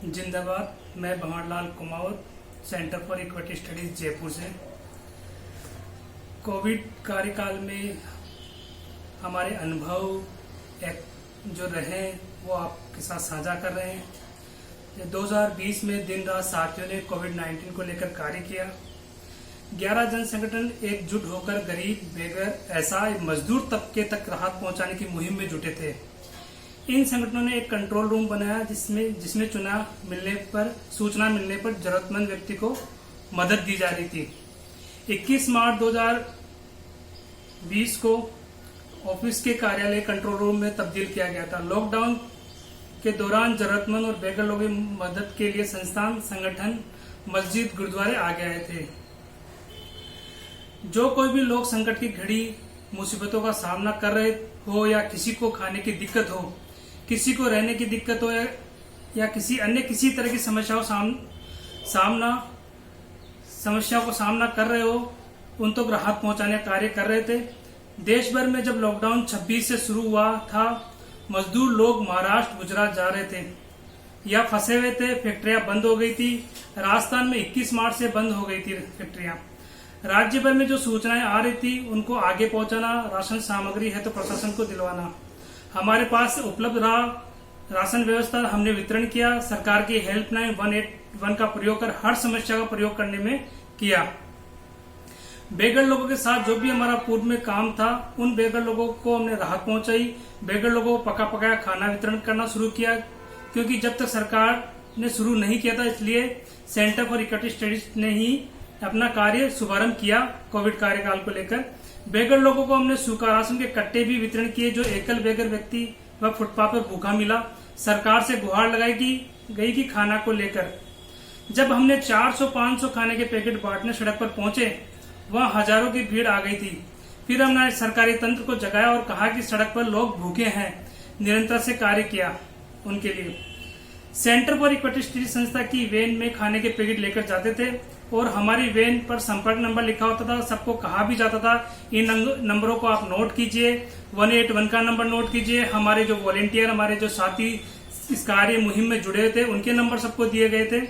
जिंदाबाद। मैं Bhanwarlal Kumawat, centre for equity studies Jaipur से। कोविड कार्यकाल में हमारे अनुभव जो रहे वो आपके साथ साझा कर रहे हैं। 2020 में दिन रात साथियों ने कोविड-19 को लेकर कार्य किया। 11 जन संगठन एकजुट होकर गरीब, बेघर, असहाय, मजदूर तबके तक राहत पहुंचाने की मुहिम में जुटे थे। इन संगठनों ने एक कंट्रोल रूम बनाया जिसमें सूचना मिलने पर जरूरतमंद व्यक्ति को मदद दी जा रही थी। 21 मार्च 2020 को ऑफिस के कार्यालय कंट्रोल रूम में तब्दील किया गया था। लॉकडाउन के दौरान जरूरतमंद और बेघर लोगों की मदद के लिए संस्थान, संगठन, मस्जिद, गुरुद्वारे आगे आए थे। जो कोई भी लोग संकट की घड़ी मुसीबतों का सामना कर रहे हो या किसी को खाने की दिक्कत हो, किसी को रहने की दिक्कत हो या किसी तरह की समस्याओं को सामना कर रहे हो, उन तक राहत पहुंचाने का कार्य कर रहे थे। देश भर में जब लॉकडाउन 26 से शुरू हुआ था, मजदूर लोग महाराष्ट्र, गुजरात जा रहे थे या फंसे हुए थे। फैक्ट्रियां बंद हो गई थी। राजस्थान में 21 मार्च से बंद हो गई थी फैक्ट्रियां। राज्य भर में जो सूचनाएं आ रही थी उनको आगे पहुंचाना, राशन सामग्री है तो प्रशासन को दिलवाना। हमारे पास उपलब्ध रहा राशन व्यवस्था, हमने वितरण किया। सरकार की हेल्पलाइन 181 का प्रयोग कर हर समस्या का प्रयोग करने में किया। बेघर लोगों के साथ जो भी हमारा पूर्व में काम था, उन बेघर लोगों को हमने राहत पहुंचाई। बेघर लोगों को पका पकाया खाना वितरण करना शुरू किया, क्योंकि जब तक सरकार ने शुरू नहीं किया था, इसलिए सेंटर फॉर इक्विटी स्टडीज ने ही अपना कार्य शुभारंभ किया। कोविड कार्यकाल को लेकर बेघर लोगों को हमने सूखा राशन के कट्टे भी वितरण किए। जो एकल बेघर व्यक्ति व फुटपाथ पर भूखा मिला, सरकार से गुहार लगाई गई कि खाना को लेकर। जब हमने 400-500 खाने के पैकेट बांटने सड़क पर पहुंचे, वहां हजारों की भीड़ आ गई थी। फिर हमने सरकारी तंत्र को जगाया और कहा कि सड़क पर लोग भूखे हैं, निरंतर से कार्य किया उनके लिए। सेंटर फॉर इक्विटी स्टडीज संस्था की वैन में खाने के पैकेट लेकर जाते थे और हमारी वैन पर संपर्क नंबर लिखा होता था। सबको कहा भी जाता था इन नंबरों को आप नोट कीजिए, 181 का नंबर नोट कीजिए। हमारे जो वॉलेंटियर, हमारे जो साथी इस कार्य मुहिम में जुड़े थे, उनके नंबर सबको दिए गए थे।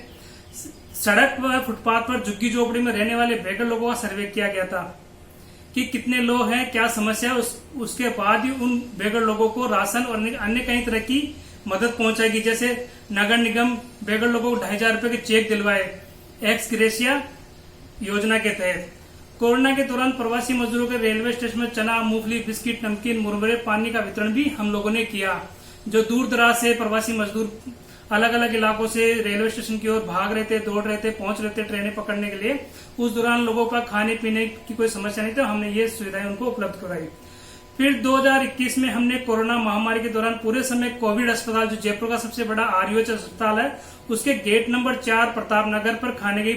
सड़क व फुटपाथ पर झुग्गी झोपड़ी में रहने वाले बेघर लोगों का सर्वे किया गया था कि कितने लोग हैं, क्या समस्या है। उसके बाद ही उन बेघर लोगों को राशन और अन्य कई तरह की मदद पहुंचाएगी। जैसे नगर निगम बेघर लोगों को 2500 रुपए के चेक दिलवाए एक्स ग्रेशिया योजना के तहत। कोरोना के दौरान प्रवासी मजदूरों के रेलवे स्टेशन में चना, मूंगफली, बिस्किट, नमकीन, मुरमुरे, पानी का वितरण भी हम लोगों ने किया। जो दूर दराज से प्रवासी मजदूर अलग अलग इलाकों से रेलवे स्टेशन की ओर भाग रहे थे, दौड़ रहे थे, पहुंच रहे थे ट्रेनें पकड़ने के लिए, उस दौरान लोगों का खाने पीने की कोई समस्या नहीं थी। हमने ये सुविधाएं उनको उपलब्ध कराई। फिर 2021 में हमने कोरोना महामारी के दौरान पूरे समय कोविड अस्पताल, जो जयपुर का सबसे बड़ा आरयूएच अस्पताल है, उसके गेट नंबर 4 प्रताप नगर पर खाने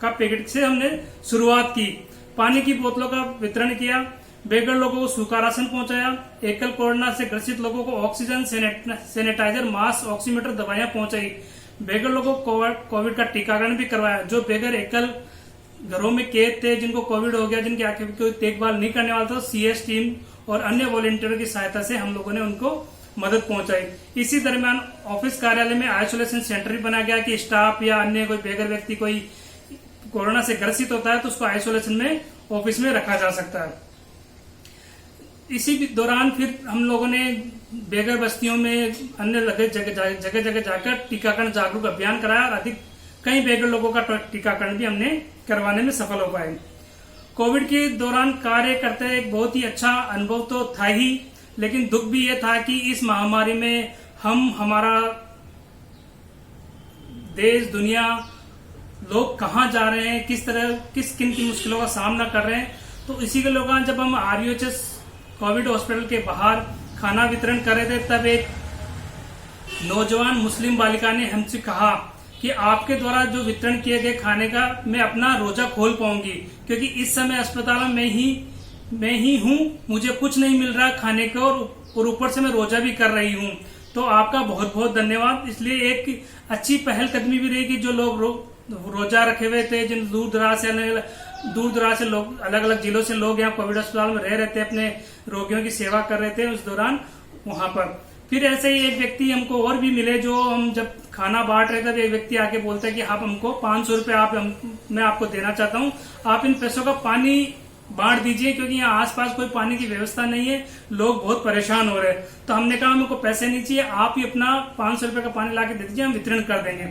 का पैकेट से हमने शुरुआत की। पानी की बोतलों का वितरण किया। बेघर लोगों को सूखा राशन पहुंचाया। एकल कोरोना से ग्रसित लोगों को ऑक्सीजन, सैनिटाइजर, मास्क, ऑक्सीमीटर, दवाइयां पहुंचाई। बेघर लोगों को कोविड का टीकाकरण भी करवाया। जो बेघर एकल घरों में कैद थे, जिनको कोविड हो गया, जिनकी आंखें कोई देखभाल नहीं करने वाला था, सीएस टीम और अन्य वॉलेंटियरों की सहायता से हम लोगों ने उनको मदद पहुंचाई। इसी दरमियान ऑफिस कार्यालय में आइसोलेशन सेंटर भी बनाया गया कि स्टाफ या अन्य कोई बेघर व्यक्ति कोई कोरोना से ग्रसित होता है तो उसको आइसोलेशन में ऑफिस में रखा जा सकता है। इसी दौरान फिर हम लोगों ने बेघर बस्तियों में अन्य जगह जगह जाकर टीकाकरण जागरूक अभियान कराया और कई बेघर लोगों का टीकाकरण भी हमने करवाने में सफल हो पाए। कोविड के दौरान कार्य करते एक बहुत ही अच्छा अनुभव तो था ही, लेकिन दुख भी ये था कि इस महामारी में हमारा देश, दुनिया, लोग कहाँ जा रहे हैं, किन की मुश्किलों का सामना कर रहे हैं। तो इसी के लोग जब हम आरयूएचएस कोविड हॉस्पिटल के बाहर खाना वितरण कर रहे थे, तब एक नौजवान मुस्लिम बालिका ने हमसे कहा कि आपके द्वारा जो वितरण किए गए खाने का मैं अपना रोजा खोल पाऊंगी, क्योंकि इस समय अस्पताल में मैं ही हूँ, मुझे कुछ नहीं मिल रहा खाने को और ऊपर से मैं रोजा भी कर रही हूँ। तो आपका बहुत बहुत धन्यवाद। इसलिए एक अच्छी पहल कदमी भी रहेगी। जो लोग रोजा रखे हुए थे, जिन दूर दराज से लोग, अलग अलग जिलों से लोग यहाँ कोविड अस्पताल में रह रहे थे, अपने रोगियों की सेवा कर रहे थे उस दौरान वहां पर, फिर ऐसे ही एक व्यक्ति हमको और भी मिले, जो हम जब खाना बांट रहे थे, एक व्यक्ति आके बोलता है कि आप हमको 500 रुपये मैं आपको देना चाहता हूँ, आप इन पैसों का पानी बांट दीजिए, क्योंकि यहाँ आसपास कोई पानी की व्यवस्था नहीं है, लोग बहुत परेशान हो रहे हैं। तो हमने कहा हमको पैसे नहीं चाहिए, आप ही अपना 500 रुपये का पानी ला के दे दीजिए, हम वितरण कर देंगे।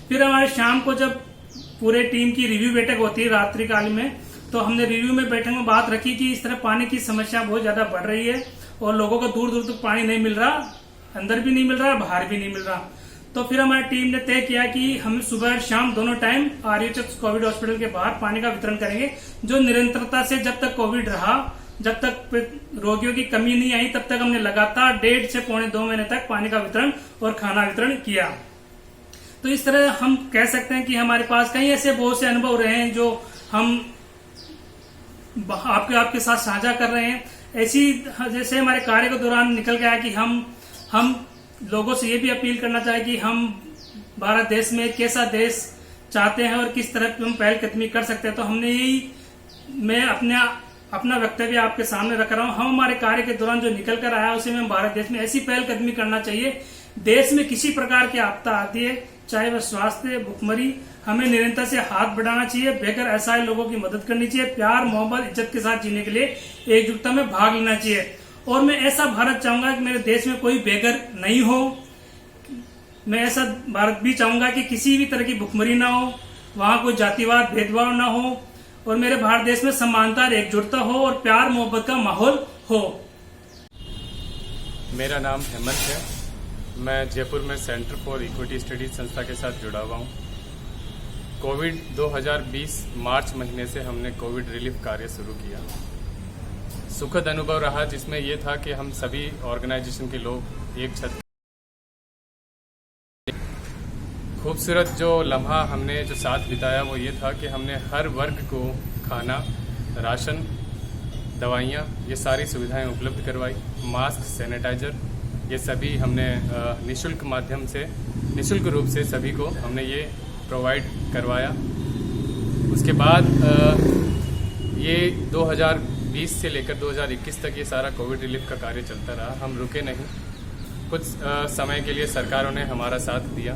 फिर हमारे शाम को जब पूरे टीम की रिव्यू बैठक होती है रात्रि काल में, तो हमने रिव्यू में बैठक में बात रखी कि इस तरह पानी की समस्या बहुत ज्यादा बढ़ रही है और लोगों को दूर दूर तक पानी नहीं मिल रहा, अंदर भी नहीं मिल रहा, बाहर भी नहीं मिल रहा। तो फिर हमारी टीम ने तय किया कि हम सुबह और शाम दोनों टाइम आरएचएस कोविड हॉस्पिटल के बाहर पानी का वितरण करेंगे, जो निरंतरता से जब तक कोविड रहा, जब तक रोगियों की कमी नहीं आई, तब तक हमने लगातार 1.5 से पौने 2 महीने तक पानी का वितरण और खाना वितरण किया। तो इस तरह हम कह सकते हैं कि हमारे पास कई ऐसे बहुत से अनुभव रहे हैं जो हम आपके साथ साझा कर रहे हैं। ऐसी जैसे हमारे कार्य के दौरान निकल गया कि हम लोगों से ये भी अपील करना चाहें कि हम भारत देश में कैसा देश चाहते हैं और किस तरह की हम पहलकदमी कर सकते हैं। तो हमने यही, मैं अपना वक्तव्य आपके सामने रख रहा हूं। हम हमारे कार्य के दौरान जो निकल कर आया उसे में भारत देश में ऐसी पहलकदमी करना चाहिए। देश में किसी प्रकार की आपदा आती है, चाहे वह स्वास्थ्य, भुखमरी, हमें निरंतर से हाथ बढ़ाना चाहिए, बेघर असहाय लोगों की मदद करनी चाहिए, प्यार, मोहब्बत, इज्जत के साथ जीने के लिए एकजुटता में भाग लेना चाहिए। और मैं ऐसा भारत चाहूंगा कि मेरे देश में कोई बेघर नहीं हो। मैं ऐसा भारत भी चाहूंगा कि किसी भी तरह की भुखमरी ना हो, वहां कोई जातिवाद, भेदभाव ना हो, और मेरे भारत देश में समानता और एकजुटता हो और प्यार मोहब्बत का माहौल हो। मेरा नाम हेमंत है। मैं जयपुर में सेंटर फॉर इक्विटी स्टडीज संस्था के साथ जुड़ा हुआ हूँ। कोविड 2020 मार्च महीने से हमने कोविड रिलीफ कार्य शुरू किया। सुखद अनुभव रहा, जिसमें यह था कि हम सभी ऑर्गेनाइजेशन के लोग एक छत। खूबसूरत जो लम्हा हमने जो साथ बिताया वो ये था कि हमने हर वर्ग को खाना, राशन, दवाइयाँ, ये सारी सुविधाएं उपलब्ध करवाई। मास्क, सैनिटाइजर, ये सभी हमने निःशुल्क रूप से सभी को हमने ये प्रोवाइड करवाया। उसके बाद ये 2020 से लेकर 2021 तक ये सारा कोविड रिलीफ का कार्य चलता रहा। हम रुके नहीं। कुछ समय के लिए सरकारों ने हमारा साथ दिया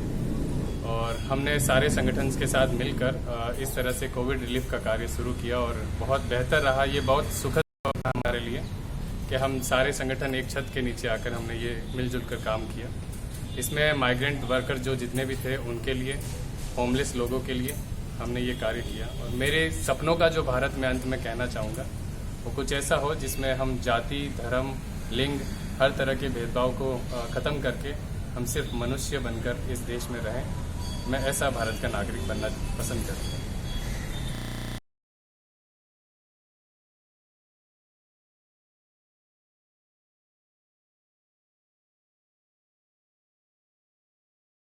और हमने सारे संगठन के साथ मिलकर इस तरह से कोविड रिलीफ का कार्य शुरू किया और बहुत बेहतर रहा। ये बहुत सुखद था हमारे लिए कि हम सारे संगठन एक छत के नीचे आकर हमने ये मिलजुल कर काम किया। इसमें माइग्रेंट वर्कर जो जितने भी थे उनके लिए, होमलेस लोगों के लिए हमने ये कार्य किया। और मेरे सपनों का जो भारत में अंत में कहना चाहूँगा वो कुछ ऐसा हो जिसमें हम जाति, धर्म, लिंग, हर तरह के भेदभाव को ख़त्म करके हम सिर्फ मनुष्य बनकर इस देश में रहें। मैं ऐसा भारत का नागरिक बनना पसंद करता हूँ।